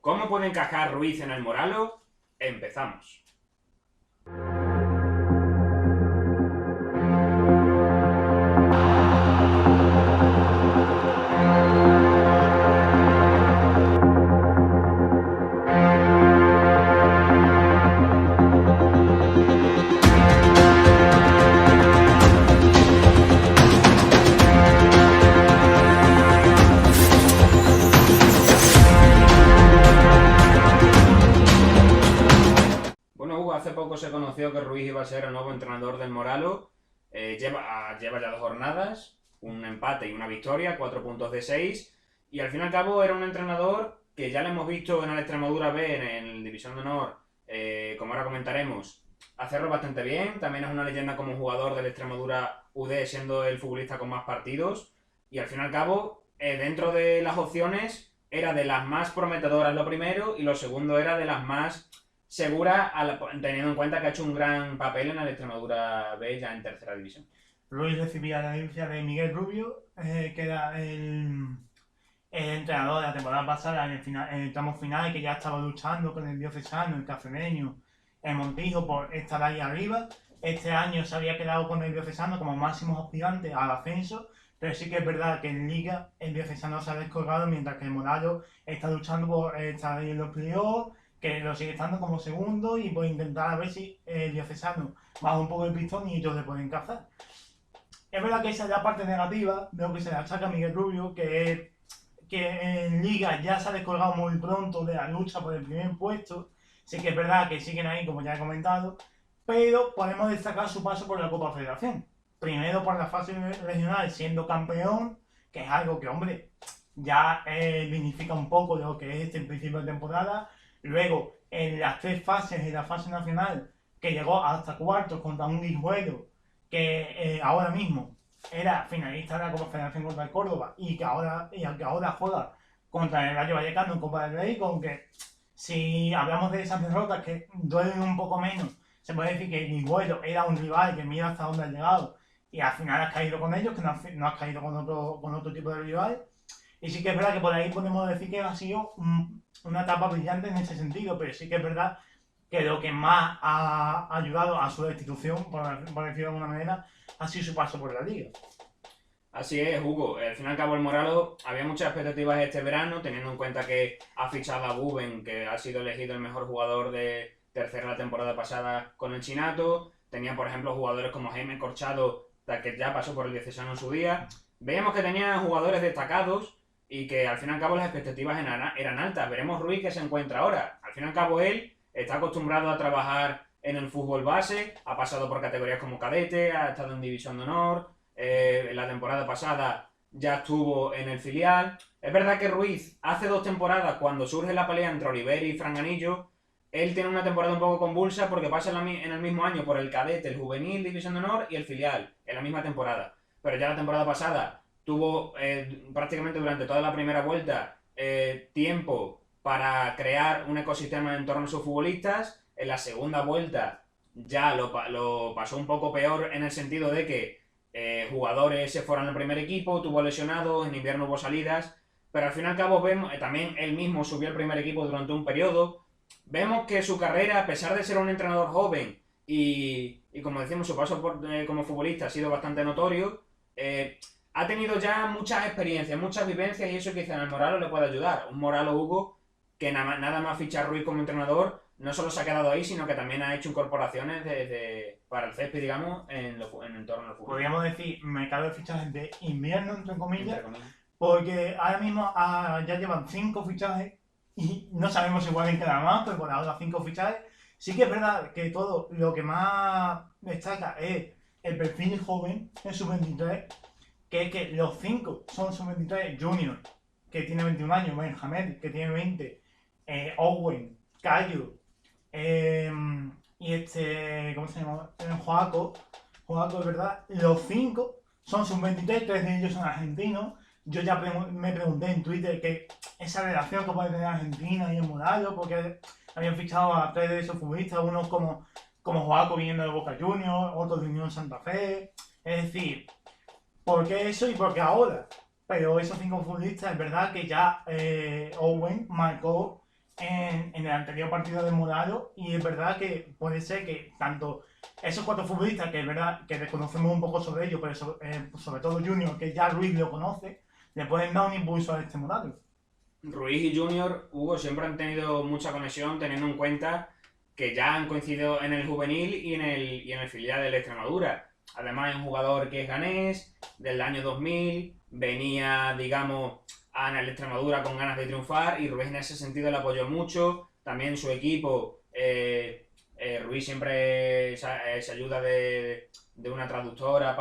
¿Cómo puede encajar Ruiz en el Moralo? Empezamos. Bueno, Hugo, hace poco se conoció que Ruiz iba a ser el nuevo entrenador del Moralo. Lleva ya 2 jornadas, un empate y una victoria, 4 puntos de 6. Y al fin y al cabo era un entrenador que ya le hemos visto en el Extremadura B, en el División de Honor, como ahora comentaremos, hacerlo bastante bien. También es una leyenda como jugador del Extremadura UD, siendo el futbolista con más partidos. Y al fin y al cabo, dentro de las opciones, era de las más prometedoras lo primero, y lo segundo era de las más segura, teniendo en cuenta que ha hecho un gran papel en la Extremadura B, ya en tercera división. Ruiz recibía la herencia de Miguel Rubio, que era el entrenador de la temporada pasada en el tramo final, que ya estaba luchando con el Diocesano, el Cafeneño, el Montijo por estar ahí arriba. Este año se había quedado con el Diocesano como máximos aspirantes al ascenso, pero sí que es verdad que en Liga el Diocesano se ha descolgado, mientras que el Moralo está luchando por estar ahí en los playoffs, que lo sigue estando como segundo, y por intentar a ver si el Diocesano baja un poco el pistón y ellos le pueden cazar. Es verdad que esa es la parte negativa de lo que se le achaca a Miguel Rubio, que es que en Liga ya se ha descolgado muy pronto de la lucha por el primer puesto. Sí que es verdad que siguen ahí, como ya he comentado, pero podemos destacar su paso por la Copa Federación. Primero por la fase regional siendo campeón, que es algo que, hombre, ya dignifica un poco de lo que es este principio de temporada. Luego, en las 3 fases de la fase nacional, que llegó hasta cuartos contra un Guijuelo, que ahora mismo era finalista de la Copa Federación contra el Córdoba, y que ahora juega contra el Rayo Vallecano en Copa del Rey, con que si hablamos de esas derrotas que duelen un poco menos, se puede decir que el Guijuelo era un rival que mira hasta dónde ha llegado, y al final has caído con ellos, que no has caído con otro tipo de rival. Y sí que es verdad que por ahí podemos decir que ha sido una etapa brillante en ese sentido, pero sí que es verdad que lo que más ha ayudado a su destitución, por decirlo de alguna manera, ha sido su paso por la liga. Así es, Hugo. Al fin y al cabo, el Moralo había muchas expectativas este verano, teniendo en cuenta que ha fichado a Buben, que ha sido elegido el mejor jugador de tercera la temporada pasada con el Chinato. Tenía, por ejemplo, jugadores como Jaime Corchado, que ya pasó por el Diocesano en su día. Veíamos que tenía jugadores destacados y que al fin y al cabo las expectativas eran altas. Veremos Ruiz que se encuentra ahora. Al fin y al cabo él está acostumbrado a trabajar en el fútbol base, ha pasado por categorías como cadete, ha estado en División de Honor, la temporada pasada ya estuvo en el filial. Es verdad que Ruiz hace 2 temporadas, cuando surge la pelea entre Oliver y Franganillo, él tiene una temporada un poco convulsa porque pasa en el mismo año por el cadete, el juvenil, División de Honor y el filial, en la misma temporada. Pero ya la temporada pasada tuvo prácticamente durante toda la primera vuelta tiempo para crear un ecosistema en torno a sus futbolistas. En la segunda vuelta ya lo pasó un poco peor, en el sentido de que jugadores se fueron al primer equipo, tuvo lesionados, en invierno hubo salidas, pero al fin y al cabo vemos, también él mismo subió al primer equipo durante un periodo. Vemos que su carrera, a pesar de ser un entrenador joven y como decimos, su paso como futbolista ha sido bastante notorio, ha tenido ya muchas experiencias, muchas vivencias, y eso quizá en el Moralo le puede ayudar. Un Moralo, Hugo, que nada más fichar Ruiz como entrenador, no solo se ha quedado ahí, sino que también ha hecho incorporaciones para el césped, digamos, en el entorno del fútbol. Podríamos decir mercado de fichajes de invierno, entre comillas, Entre comillas. porque ahora mismo ya llevan 5 fichajes y no sabemos si pueden quedar más, pero por ahora 5 fichajes. Sí que es verdad que todo lo que más destaca es el perfil joven en sub-23, que es que los 5 son sub-23 Junior, que tiene 21 años, Benjamín, que tiene 20, Owen, Cayo, y ¿cómo se llama? Joaco, es verdad. Los 5 son sub-23, 3 de ellos son argentinos. Yo ya me pregunté en Twitter que esa relación que puede tener Argentina y el Moralo, porque habían fichado a 3 de esos futbolistas, unos como Joaco viniendo de Boca Juniors, otros de Unión Santa Fe. Es decir, ¿por qué eso y por qué ahora? Pero esos 5 futbolistas, es verdad que ya Owen marcó en el anterior partido de Morado y es verdad que puede ser que tanto esos 4 futbolistas, que es verdad que desconocemos un poco sobre ellos, pero sobre todo Junior, que ya Ruiz lo conoce, le pueden dar un impulso a este Morado. Ruiz y Junior, Hugo, siempre han tenido mucha conexión, teniendo en cuenta que ya han coincidido en el juvenil y en el filial del Extremadura. Además, es un jugador que es ganés, del año 2000, venía, digamos, en el Extremadura con ganas de triunfar y Ruiz en ese sentido le apoyó mucho. También su equipo, Ruiz siempre se ayuda de una traductora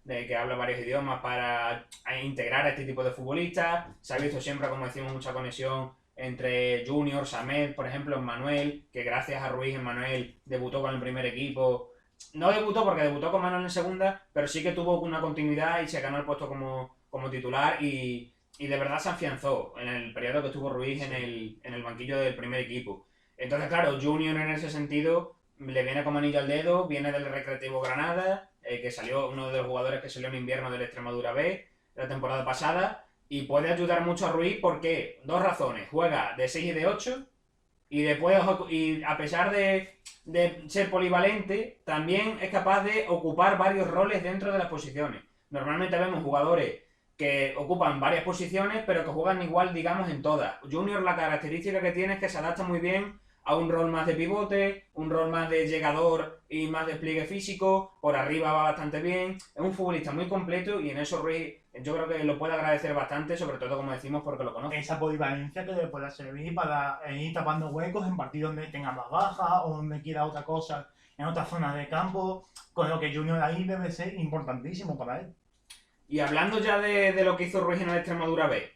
que habla varios idiomas para integrar a este tipo de futbolistas. Se ha visto siempre, como decimos, mucha conexión entre Junior, Samed, por ejemplo, Manuel, que gracias a Ruiz, Manuel debutó con el primer equipo. No debutó porque debutó con Manuel en segunda, pero sí que tuvo una continuidad y se ganó el puesto como titular y de verdad se afianzó en el periodo que estuvo Ruiz en el banquillo del primer equipo. Entonces, claro, Junior en ese sentido le viene como anillo al dedo, viene del Recreativo Granada, que salió uno de los jugadores que salió en invierno del Extremadura B la temporada pasada, y puede ayudar mucho a Ruiz porque dos razones: juega de 6 y de 8 y después, y a pesar de ser polivalente, también es capaz de ocupar varios roles dentro de las posiciones. Normalmente vemos jugadores que ocupan varias posiciones, pero que juegan igual, digamos, en todas. Junior, la característica que tiene es que se adapta muy bien a un rol más de pivote, un rol más de llegador y más despliegue físico, por arriba va bastante bien, es un futbolista muy completo y en eso Ruiz yo creo que lo puede agradecer bastante, sobre todo como decimos porque lo conoce. Esa polivalencia que le pueda servir para ir tapando huecos en partidos donde tenga más bajas o donde quiera otra cosa en otras zonas de campo, con lo que Junior ahí debe ser importantísimo para él. Y hablando ya de lo que hizo Ruiz en el Extremadura B,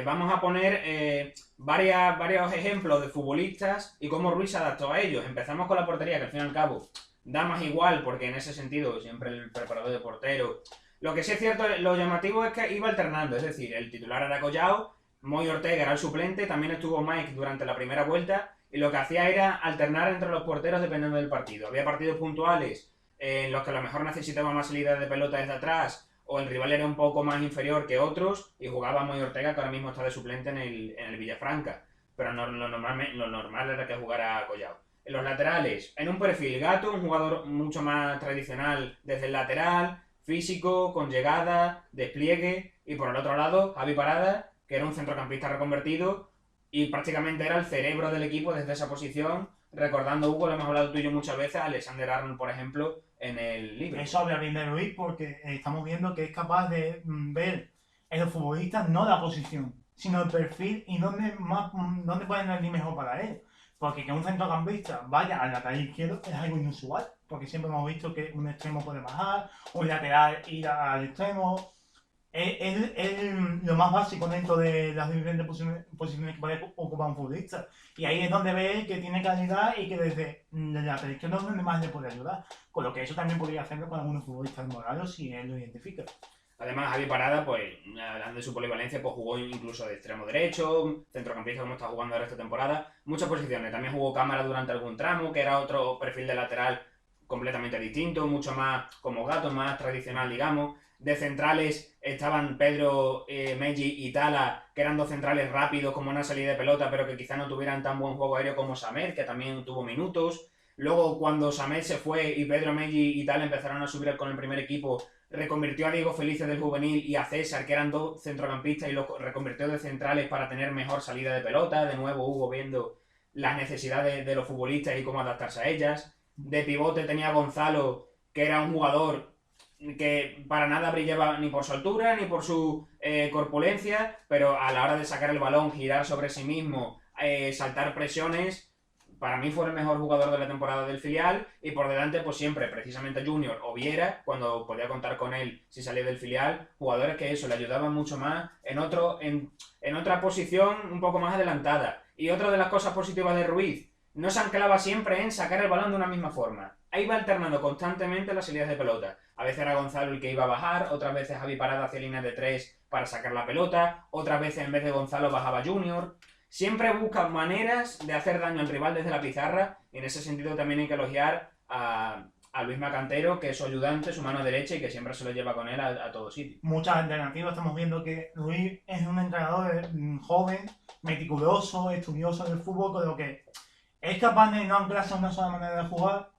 vamos a poner varios ejemplos de futbolistas y cómo Ruiz se adaptó a ellos. Empezamos con la portería, que al fin y al cabo da más igual, porque en ese sentido siempre el preparador de portero. Lo que sí es cierto, lo llamativo es que iba alternando, es decir, el titular era Collao, Moy Ortega era el suplente, también estuvo Mike durante la primera vuelta, y lo que hacía era alternar entre los porteros dependiendo del partido. Había partidos puntuales en los que a lo mejor necesitaba más salida de pelota desde atrás, o el rival era un poco más inferior que otros, y jugaba Moy Ortega, que ahora mismo está de suplente en el Villafranca. Pero lo normal era que jugara Collao. En los laterales, en un perfil Gato, un jugador mucho más tradicional desde el lateral, físico, con llegada, despliegue, y por el otro lado, Javi Parada, que era un centrocampista reconvertido y prácticamente era el cerebro del equipo desde esa posición, recordando, Hugo, lo hemos hablado tú y yo muchas veces, a Alexander Arnold, por ejemplo, en el Liverpool. Eso habla bien de Ruiz porque estamos viendo que es capaz de ver en los futbolistas no la posición, sino el perfil y dónde pueden ir mejor para él. Porque que un centrocampista vaya al lateral izquierdo es algo inusual, porque siempre hemos visto que un extremo puede bajar, un lateral ir al extremo. Es lo más básico dentro de las diferentes posiciones que puede ocupar un futbolista. Y ahí es donde ve que tiene calidad y que desde el lateral izquierdo es donde más le puede ayudar. Con lo que eso también podría hacerlo con algunos futbolistas morados si él lo identifica. Además, Javi Parada, pues, hablando de su polivalencia, pues jugó incluso de extremo derecho, centrocampista como está jugando ahora esta temporada, muchas posiciones. También jugó cámara durante algún tramo, que era otro perfil de lateral completamente distinto, mucho más como Gato, más tradicional, digamos. De centrales estaban Pedro, Meji y Tala, que eran dos centrales rápidos, como una salida de pelota, pero que quizá no tuvieran tan buen juego aéreo como Samed, que también tuvo minutos. Luego, cuando Samed se fue y Pedro, Meji y Tala empezaron a subir con el primer equipo, reconvirtió a Diego Felice del juvenil y a César, que eran dos centrocampistas, y los reconvirtió de centrales para tener mejor salida de pelota. De nuevo, Hugo viendo las necesidades de los futbolistas y cómo adaptarse a ellas. De pivote tenía a Gonzalo, que era un jugador que para nada brillaba ni por su altura ni por su corpulencia, pero a la hora de sacar el balón, girar sobre sí mismo, saltar presiones, para mí fue el mejor jugador de la temporada del filial, y por delante pues siempre precisamente Junior o Viera, cuando podía contar con él si salía del filial, jugadores que eso le ayudaban mucho más en otra posición un poco más adelantada. Y otra de las cosas positivas de Ruiz, no se anclaba siempre en sacar el balón de una misma forma. Ahí va alternando constantemente las salidas de pelota. A veces era Gonzalo el que iba a bajar, otras veces Javi Parada hacia línea de 3 para sacar la pelota, otras veces en vez de Gonzalo bajaba Junior. Siempre buscan maneras de hacer daño al rival desde la pizarra, y en ese sentido también hay que elogiar a a Luis Macantero, que es su ayudante, su mano derecha y que siempre se lo lleva con él a todo sitio. Muchas alternativas. Estamos viendo que Luis es un entrenador joven, meticuloso, estudioso del fútbol, con lo que es capaz de no anclarse a una sola manera de jugar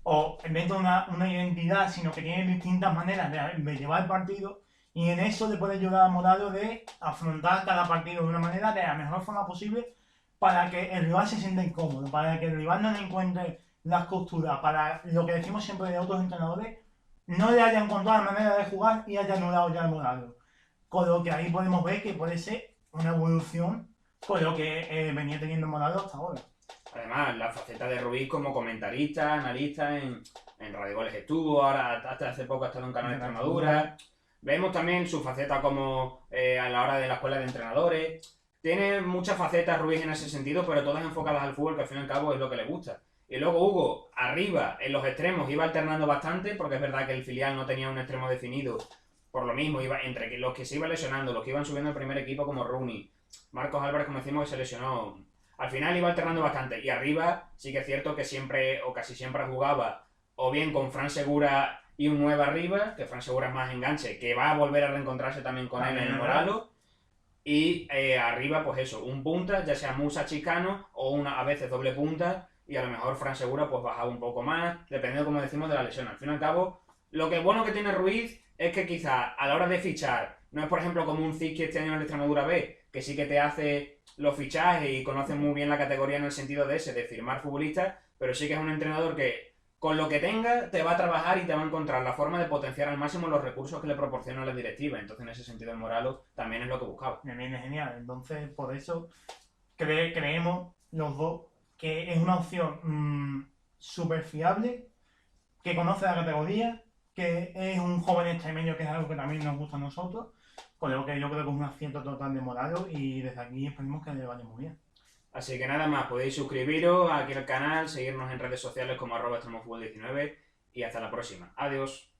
o inventa una identidad, sino que tiene distintas maneras de llevar el partido, y en eso le puede ayudar a Moralo de afrontar cada partido de una manera de la mejor forma posible para que el rival se sienta incómodo, para que el rival no le encuentre las costuras, para lo que decimos siempre de otros entrenadores, no le haya encontrado la manera de jugar y haya anulado ya el Moralo. Con lo que ahí podemos ver que puede ser una evolución con lo que venía teniendo Moralo hasta ahora. Además, la faceta de Ruiz como comentarista, analista en Radio Goles estuvo, ahora hasta hace poco ha estado en Canal de Extremadura. Vemos también su faceta como a la hora de la escuela de entrenadores. Tiene muchas facetas Ruiz en ese sentido, pero todas enfocadas al fútbol, que al fin y al cabo es lo que le gusta. Y luego Hugo, arriba, en los extremos, iba alternando bastante, porque es verdad que el filial no tenía un extremo definido. Por lo mismo, iba entre los que se iban lesionando, los que iban subiendo al primer equipo como Rooney, Marcos Álvarez, como decimos, que se lesionó. Al final iba alternando bastante. Y arriba sí que es cierto que siempre, o casi siempre jugaba, o bien con Fran Segura y un 9 arriba, que Fran Segura es más enganche, que va a volver a reencontrarse también con él en el Moralo. Y arriba, pues eso, un punta, ya sea Musa Chicano o a veces doble punta, y a lo mejor Fran Segura pues bajaba un poco más, dependiendo, como decimos, de la lesión. Al fin y al cabo, lo que bueno que tiene Ruiz es que quizá a la hora de fichar, no es por ejemplo como un Zic que este año en el Extremadura B, que sí que te hace los fichajes y conoce muy bien la categoría en el sentido de firmar futbolistas, pero sí que es un entrenador que con lo que tenga te va a trabajar y te va a encontrar la forma de potenciar al máximo los recursos que le proporciona la directiva. Entonces, en ese sentido, el Moralo también es lo que buscaba. Me viene genial. Entonces, por eso creemos los dos que es una opción súper fiable, que conoce la categoría, que es un joven extremeño, que es algo que también nos gusta a nosotros, con lo que yo creo que es un acierto total de Moralo, y desde aquí esperemos que le vaya muy bien. Así que nada más, podéis suscribiros aquí al canal, seguirnos en redes sociales como @extremofutbol19 y hasta la próxima. Adiós.